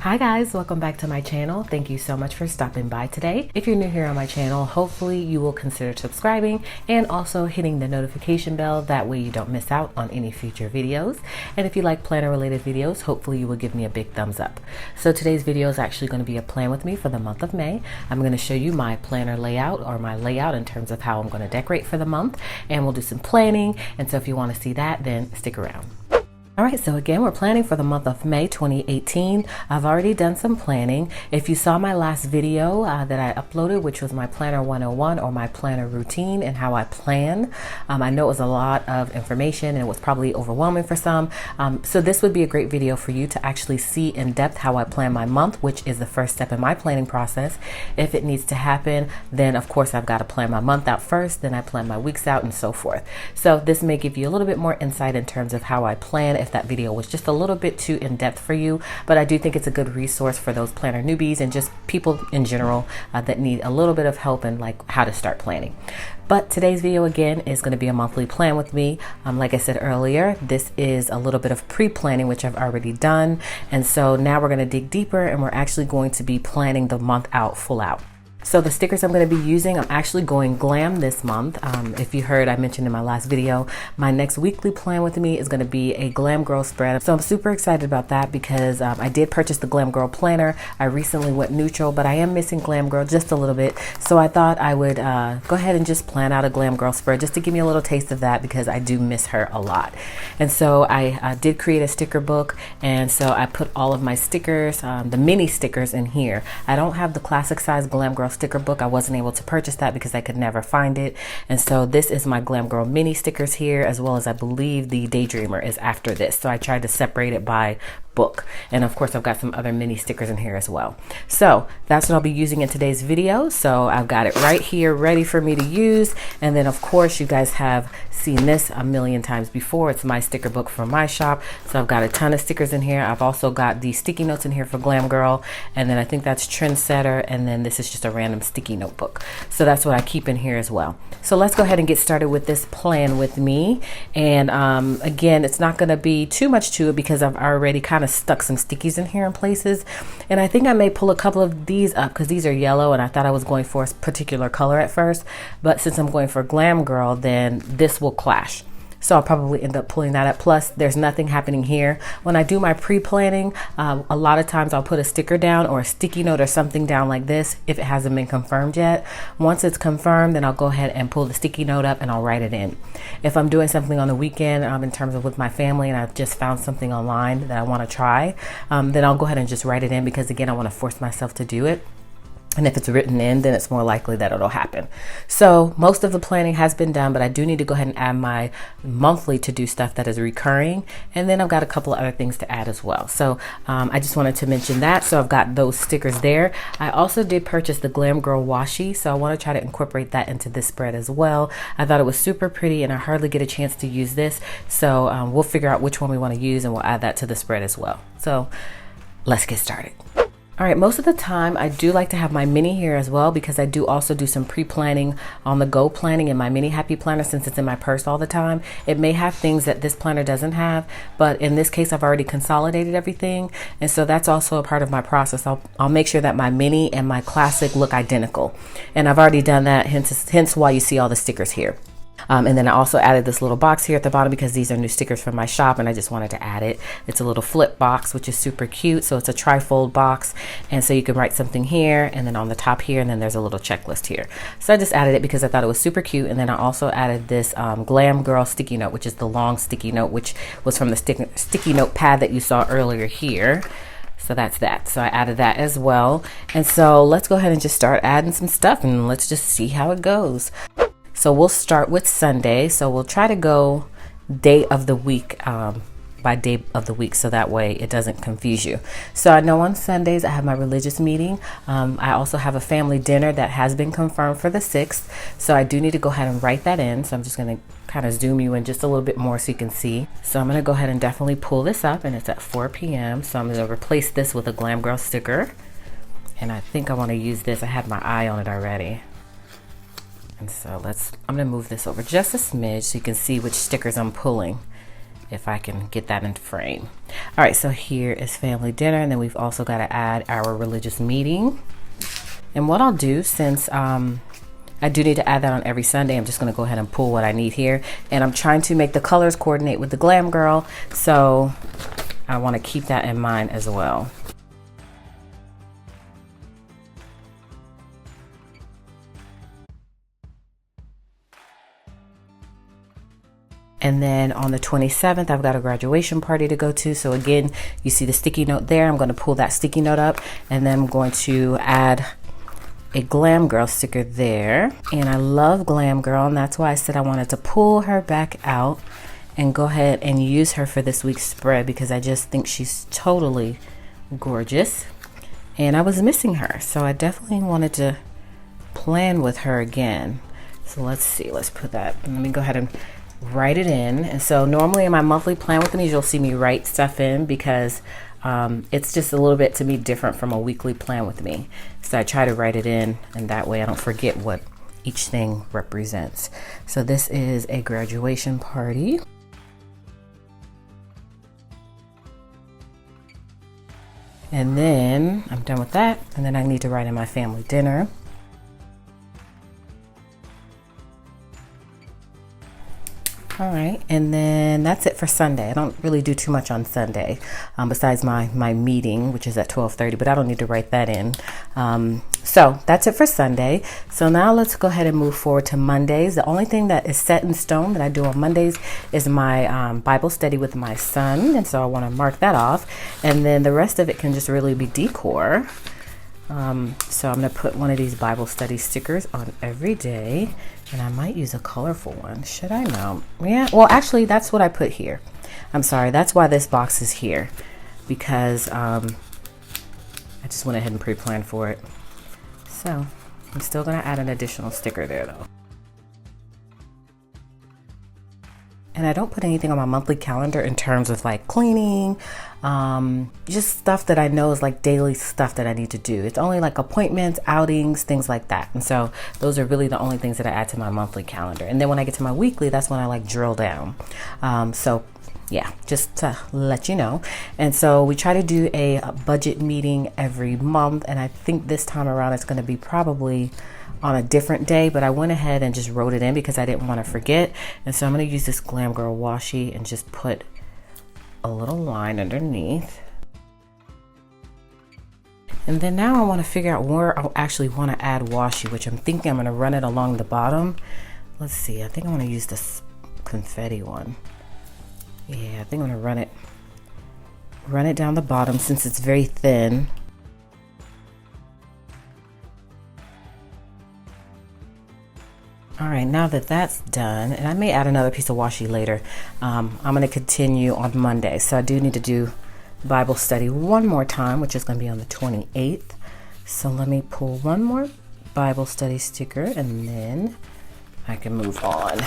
Hi guys, welcome back to my channel. Thank you so much for stopping by today. If you're new here on my channel, hopefully you will consider subscribing and also hitting the notification bell. That way you don't miss out on any future videos. And if you like planner related videos, hopefully you will give me a big thumbs up. So today's video is actually going to be a plan with me for the month of May. I'm going to show you my planner layout, or my layout in terms of how I'm going to decorate for the month, and we'll do some planning. And so if you want to see that, then stick around. All right, so again, we're planning for the month of May 2018. I've already done some planning. If you saw my last video that I uploaded, which was my Planner 101 or my planner routine and how I plan, I know it was a lot of information and it was probably overwhelming for some. So this would be a great video for you to actually see in depth how I plan my month, which is the first step in my planning process. If it needs to happen, then of course I've got to plan my month out first, then I plan my weeks out and so forth. So this may give you a little bit more insight in terms of how I plan, if that video was just a little bit too in-depth for you, but I do think it's a good resource for those planner newbies and just people in general that need a little bit of help in like how to start planning. But today's video again is going to be a monthly plan with me. Like I said earlier, this is a little bit of pre-planning, which I've already done, and so now we're going to dig deeper and we're actually going to be planning the month out full out. So the stickers I'm going to be using, I'm actually going glam this month. If you heard, I mentioned in my last video, my next weekly plan with me is going to be a Glam Girl spread. So I'm super excited about that because I did purchase the Glam Girl planner. I recently went neutral, but I am missing Glam Girl just a little bit. So I thought I would go ahead and just plan out a Glam Girl spread just to give me a little taste of that because I do miss her a lot. And so I did create a sticker book, and so I put all of my stickers, the mini stickers in here. I don't have the classic size Glam Girl sticker book. I wasn't able to purchase that because I could never find it, and so this is my Glam Girl mini stickers here, as well as I believe the Daydreamer is after this. So I tried to separate it by book, and of course I've got some other mini stickers in here as well. So that's what I'll be using in today's video. So I've got it right here ready for me to use, and then of course you guys have seen this a million times before. It's my sticker book from my shop, so I've got a ton of stickers in here. I've also got the sticky notes in here for Glam Girl, and then I think that's Trendsetter, and then this is just a random sticky notebook. So that's what I keep in here as well. So let's go ahead and get started with this plan with me. And again, it's not going to be too much to it because I've already kind of stuck some stickies in here in places, and I think I may pull a couple of these up because these are yellow and I thought I was going for a particular color at first, but since I'm going for Glam Girl, then this will clash. So I'll probably end up pulling that up. Plus, there's nothing happening here. When I do my pre-planning, a lot of times I'll put a sticker down or a sticky note or something down like this if it hasn't been confirmed yet. Once it's confirmed, then I'll go ahead and pull the sticky note up and I'll write it in. If I'm doing something on the weekend in terms of with my family and I've just found something online that I want to try, then I'll go ahead and just write it in because again, I want to force myself to do it. And if it's written in, then it's more likely that it'll happen. So most of the planning has been done, but I do need to go ahead and add my monthly to-do stuff that is recurring. And then I've got a couple of other things to add as well. So I just wanted to mention that. So I've got those stickers there. I also did purchase the Glam Girl washi, so I want to try to incorporate that into this spread as well. I thought it was super pretty and I hardly get a chance to use this. So we'll figure out which one we want to use and we'll add that to the spread as well. So let's get started. All right, most of the time I do like to have my mini here as well because I do also do some pre-planning on the go planning in my mini happy planner since it's in my purse all the time. It may have things that this planner doesn't have, but in this case I've already consolidated everything, and so that's also a part of my process. I'll make sure that my mini and my classic look identical, and I've already done that, hence why you see all the stickers here. And then I also added this little box here at the bottom because these are new stickers from my shop and I just wanted to add it. It's a little flip box, which is super cute. So it's a tri-fold box, and so you can write something here and then on the top here, and then there's a little checklist here. So I just added it because I thought it was super cute. And then I also added this Glam Girl sticky note, which is the long sticky note, which was from the sticky note pad that you saw earlier here. So that's that. So I added that as well. And so let's go ahead and just start adding some stuff and let's just see how it goes. So we'll start with Sunday. So we'll try to go day of the week by day of the week so that way it doesn't confuse you. So I know on Sundays I have my religious meeting. I also have a family dinner that has been confirmed for the 6th. So I do need to go ahead and write that in. So I'm just going to kind of zoom you in just a little bit more so you can see. So I'm going to go ahead and definitely pull this up, and it's at 4 p.m. So I'm going to replace this with a Glam Girl sticker. And I think I want to use this. I had my eye on it already. And so I'm going to move this over just a smidge so you can see which stickers I'm pulling. if I can get that into frame. All right, so here is family dinner, and then we've also got to add our religious meeting. And what I'll do, since I do need to add that on every Sunday, I'm just going to go ahead and pull what I need here. And I'm trying to make the colors coordinate with the Glam Girl, so I want to keep that in mind as well. And then on the 27th, I've got a graduation party to go to. So again, you see the sticky note there. I'm going to pull that sticky note up, and then I'm going to add a Glam Girl sticker there. And I love Glam Girl, and that's why I said I wanted to pull her back out and go ahead and use her for this week's spread, because I just think she's totally gorgeous. And I was missing her, so I definitely wanted to plan with her again. So let's see, let's put that, let me go ahead and write it in. And so normally in my monthly plan with me, you'll see me write stuff in, because it's just a little bit to me different from a weekly plan with me. So I try to write it in, and that way I don't forget what each thing represents. So this is a graduation party. And then I'm done with that, and then I need to write in my family dinner. All right, and then that's it for Sunday. I don't really do too much on Sunday, besides my meeting, which is at 12:30, but I don't need to write that in. So that's it for Sunday. So now let's go ahead and move forward to Mondays. The only thing that is set in stone that I do on Mondays is my Bible study with my son, and so I want to mark that off. And then the rest of it can just really be decor. So I'm going to put one of these Bible study stickers on every day, and I might use a colorful one. Should I? No. Yeah, well, actually, that's what I put here. I'm sorry, that's why this box is here, because I just went ahead and pre-planned for it. So I'm still going to add an additional sticker there, though. And I don't put anything on my monthly calendar in terms of like cleaning, just stuff that I know is like daily stuff that I need to do. It's only like appointments, outings, things like that. And so those are really the only things that I add to my monthly calendar. And then when I get to my weekly, that's when I like drill down. So yeah, just to let you know. And so we try to do a budget meeting every month. And I think this time around it's going to be probably on a different day, but I went ahead and just wrote it in because I didn't want to forget. And so I'm going to use this Glam Girl washi and just put a little line underneath. And then now I want to figure out where I actually want to add washi, which I'm thinking I'm going to run it along the bottom. Let's see, I think I'm going to use this confetti one. Yeah, I think I'm going to run it down the bottom since it's very thin. All right, now that that's done, and I may add another piece of washi later, I'm going to continue on Monday. So I do need to do Bible study one more time, which is going to be on the 28th. So let me pull one more Bible study sticker, and then I can move on.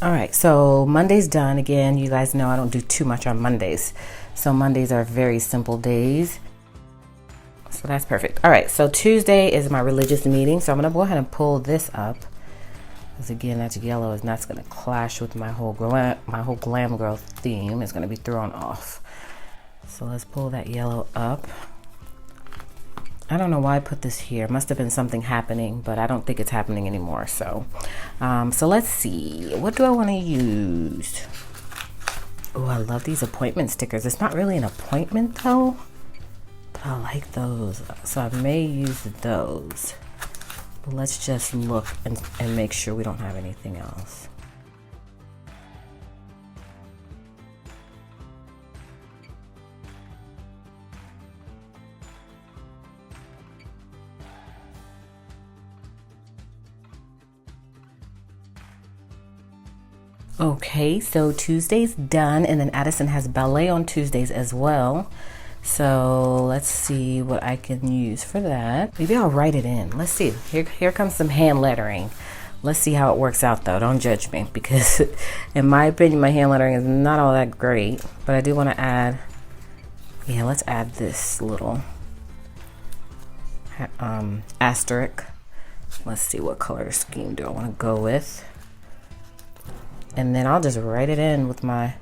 All right, so Monday's done. Again, you guys know I don't do too much on Mondays. So Mondays are very simple days. So that's perfect. All right, so Tuesday is my religious meeting. So I'm gonna go ahead and pull this up, because again, that's yellow, and that's gonna clash with my whole Glam Girl theme. It's gonna be thrown off. So let's pull that yellow up. I don't know why I put this here. Must have been something happening, but I don't think it's happening anymore. So, so let's see. What do I want to use? Oh, I love these appointment stickers. It's not really an appointment though. I like those, so I may use those. But let's just look and make sure we don't have anything else. Okay, so Tuesday's done, and then Addison has ballet on Tuesdays as well. So let's see what I can use for that. Maybe I'll write it in. Let's see. Here comes some hand lettering. Let's see how it works out though. Don't judge me, because in my opinion, my hand lettering is not all that great. But I do want to add, yeah, let's add this little asterisk. Let's see, what color scheme do I want to go with? And then I'll just write it in with my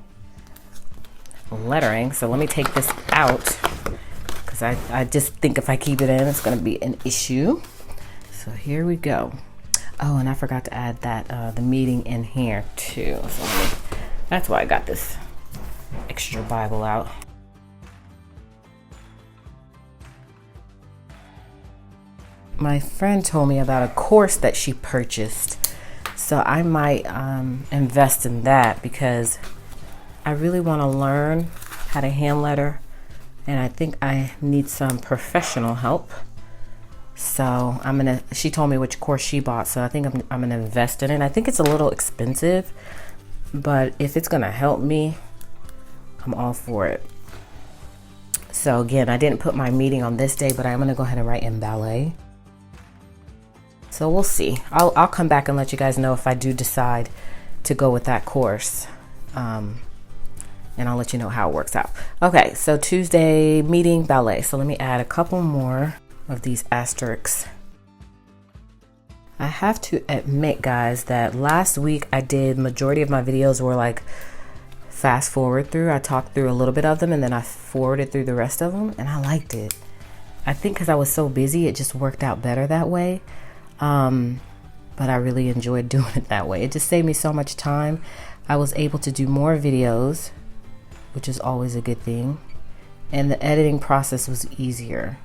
lettering. So let me take this out, because I just think if I keep it in, it's going to be an issue. So here we go. Oh, and I forgot to add that the meeting in here too. So that's why I got this extra Bible out. My friend told me about a course that she purchased, so I might invest in that, because I really want to learn how to hand letter, and I think I need some professional help. So she told me which course she bought, so I think I'm gonna invest in it. I think it's a little expensive, but if it's gonna help me, I'm all for it. So again, I didn't put my meeting on this day, but I'm gonna go ahead and write in ballet. So we'll see. I'll come back and let you guys know if I do decide to go with that course. And I'll let you know how it works out. Okay, so Tuesday, meeting, ballet. So let me add a couple more of these asterisks. I have to admit, guys, that last week I did, majority of my videos were like fast forward through. I talked through a little bit of them and then I forwarded through the rest of them, and I liked it. I think because I was so busy, it just worked out better that way. But I really enjoyed doing it that way. It just saved me so much time. I was able to do more videos, which is always a good thing. And the editing process was easier.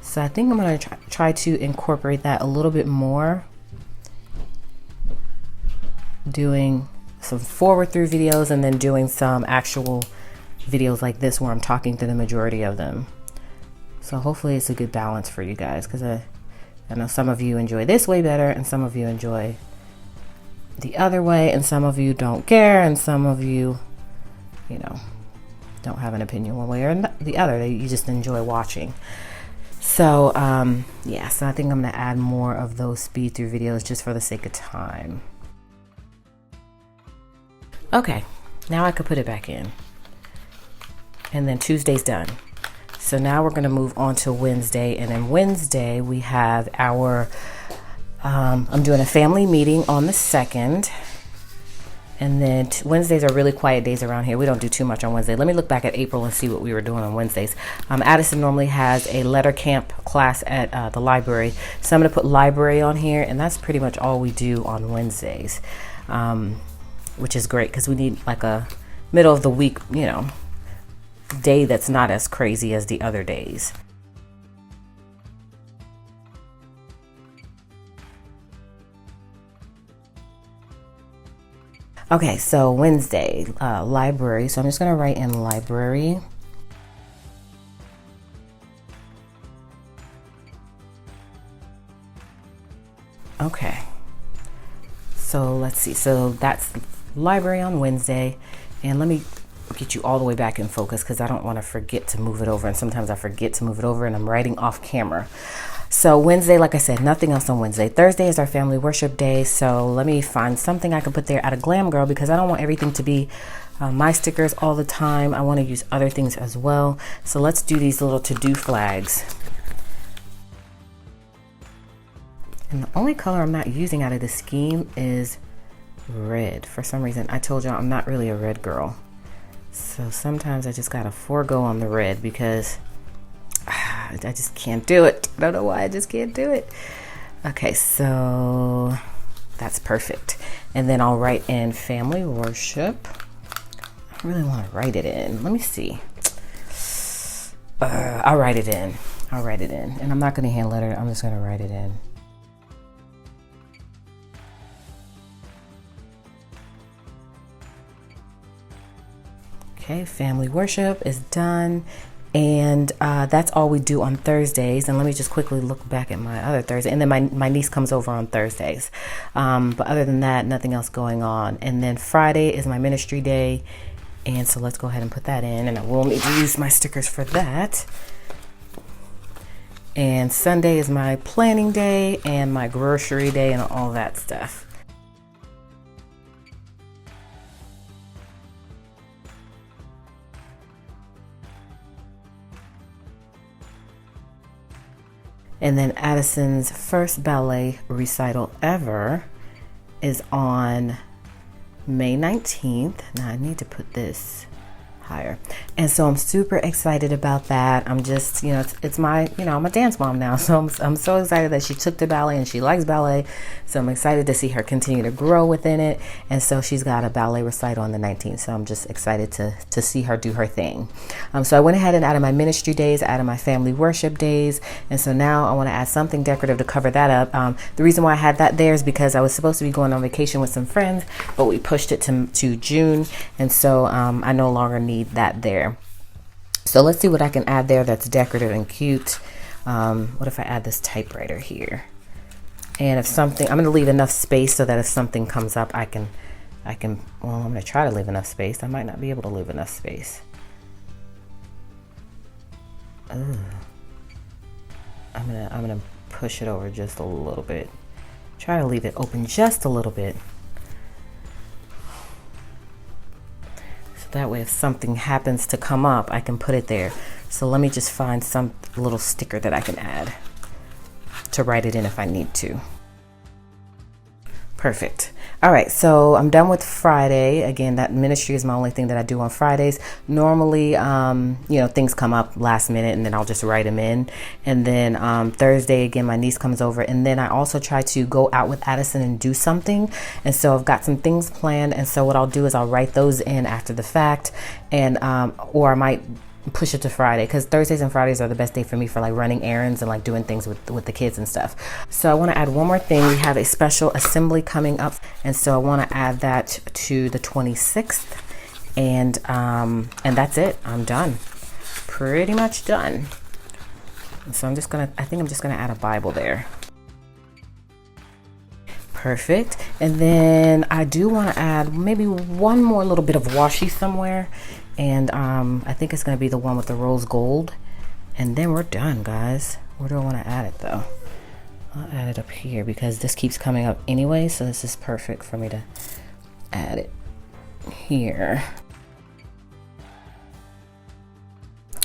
So I think I'm going to try to incorporate that a little bit more. Doing some forward through videos and then doing some actual videos like this where I'm talking through the majority of them. So hopefully it's a good balance for you guys, because I know some of you enjoy this way better and some of you enjoy the other way, and some of you don't care, and some of you, you know, don't have an opinion one way or the other. You just enjoy watching. So yeah, so I think I'm gonna add more of those speed through videos just for the sake of time. Okay, now I could put it back in, and then Tuesday's done. So now we're going to move on to Wednesday, and then Wednesday we have our, I'm doing a family meeting on the 2nd, and then Wednesdays are really quiet days around here. We don't do too much on Wednesday. Let me look back at April and see what we were doing on Wednesdays. Addison normally has a letter camp class at the library, so I'm going to put library on here, and that's pretty much all we do on Wednesdays, which is great because we need like a middle of the week, you know, day that's not as crazy as the other days. Okay, so Wednesday, library. So I'm just gonna write in library. Okay, so let's see. So that's library on Wednesday, and let me get you all the way back in focus because I don't want to forget to move it over, and sometimes I forget to move it over and I'm writing off camera. So Wednesday, like I said, nothing else on Wednesday. Thursday is our family worship day, so let me find something I can put there out of Glam Girl, because I don't want everything to be my stickers all the time. I want to use other things as well. So let's do these little to-do flags. And the only color I'm not using out of the scheme is red. For some reason, I told y'all I'm not really a red girl. So sometimes I just gotta forego on the red because I just can't do it. I don't know why, I just can't do it. Okay, so that's perfect. And then I'll write in family worship. I really want to write it in. Let me see. I'll write it in. I'll write it in. And I'm not going to hand letter it. I'm just going to write it in. Okay, family worship is done. And that's all we do on Thursdays. And let me just quickly look back at my other Thursday. And then my niece comes over on Thursdays. But other than that, nothing else going on. And then Friday is my ministry day. And so let's go ahead and put that in. And I will need to use my stickers for that. And Sunday is my planning day and my grocery day and all that stuff. And then Addison's first ballet recital ever is on May 19th. Now I need to put this higher, and so I'm super excited about that. I'm just, you know, it's my, you know, I'm a dance mom now, so I'm so excited that she took to ballet and she likes ballet, so I'm excited to see her continue to grow within it. And so she's got a ballet recital on the 19th, so I'm just excited to see her do her thing. So I went ahead and added my ministry days, added my family worship days, and so now I want to add something decorative to cover that up. The reason why I had that there is because I was supposed to be going on vacation with some friends, but we pushed it to June, and so I no longer need that there. So let's see what I can add there that's decorative and cute. What if I add this typewriter here? And if something, I'm going to leave enough space so that if something comes up, I can, well, I'm going to try to leave enough space. I might not be able to leave enough space. Ugh. I'm going to push it over just a little bit. Try to leave it open just a little bit. That way if something happens to come up, I can put it there. So let me just find some little sticker that I can add to write it in if I need to. Perfect. All right, so I'm done with Friday. Again, that ministry is my only thing that I do on Fridays. Normally, you know, things come up last minute and then I'll just write them in. And then Thursday, again, my niece comes over. And then I also try to go out with Addison and do something. And so I've got some things planned. And so what I'll do is I'll write those in after the fact. And or I might push it to Friday, because Thursdays and Fridays are the best day for me for like running errands and like doing things with the kids and stuff. So I want to add one more thing. We have a special assembly coming up, and so I want to add that to the 26th, and that's it. I'm done, pretty much done. So I think I'm just gonna add a Bible there. Perfect. And then I do want to add maybe one more little bit of washi somewhere. And I think it's going to be the one with the rose gold. And then we're done, guys. Where do I want to add it, though? I'll add it up here because this keeps coming up anyway. So this is perfect for me to add it here.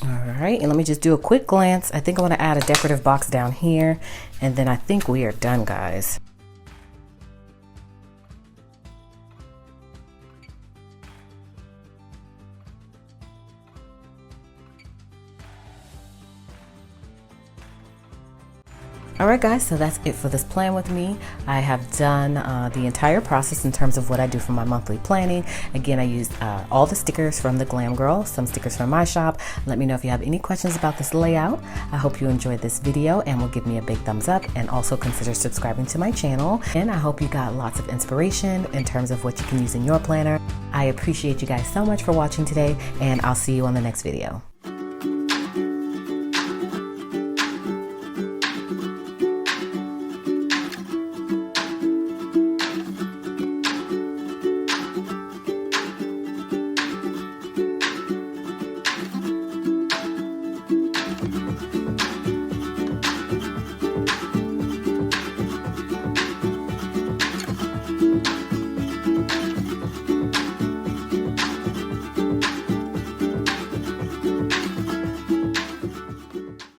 All right, and let me just do a quick glance. I think I want to add a decorative box down here. And then I think we are done, guys. Alright guys, so that's it for this plan with me. I have done the entire process in terms of what I do for my monthly planning. Again, I used all the stickers from the Glam Girl, some stickers from my shop. Let me know if you have any questions about this layout. I hope you enjoyed this video and will give me a big thumbs up, and also consider subscribing to my channel. And I hope you got lots of inspiration in terms of what you can use in your planner. I appreciate you guys so much for watching today, and I'll see you on the next video.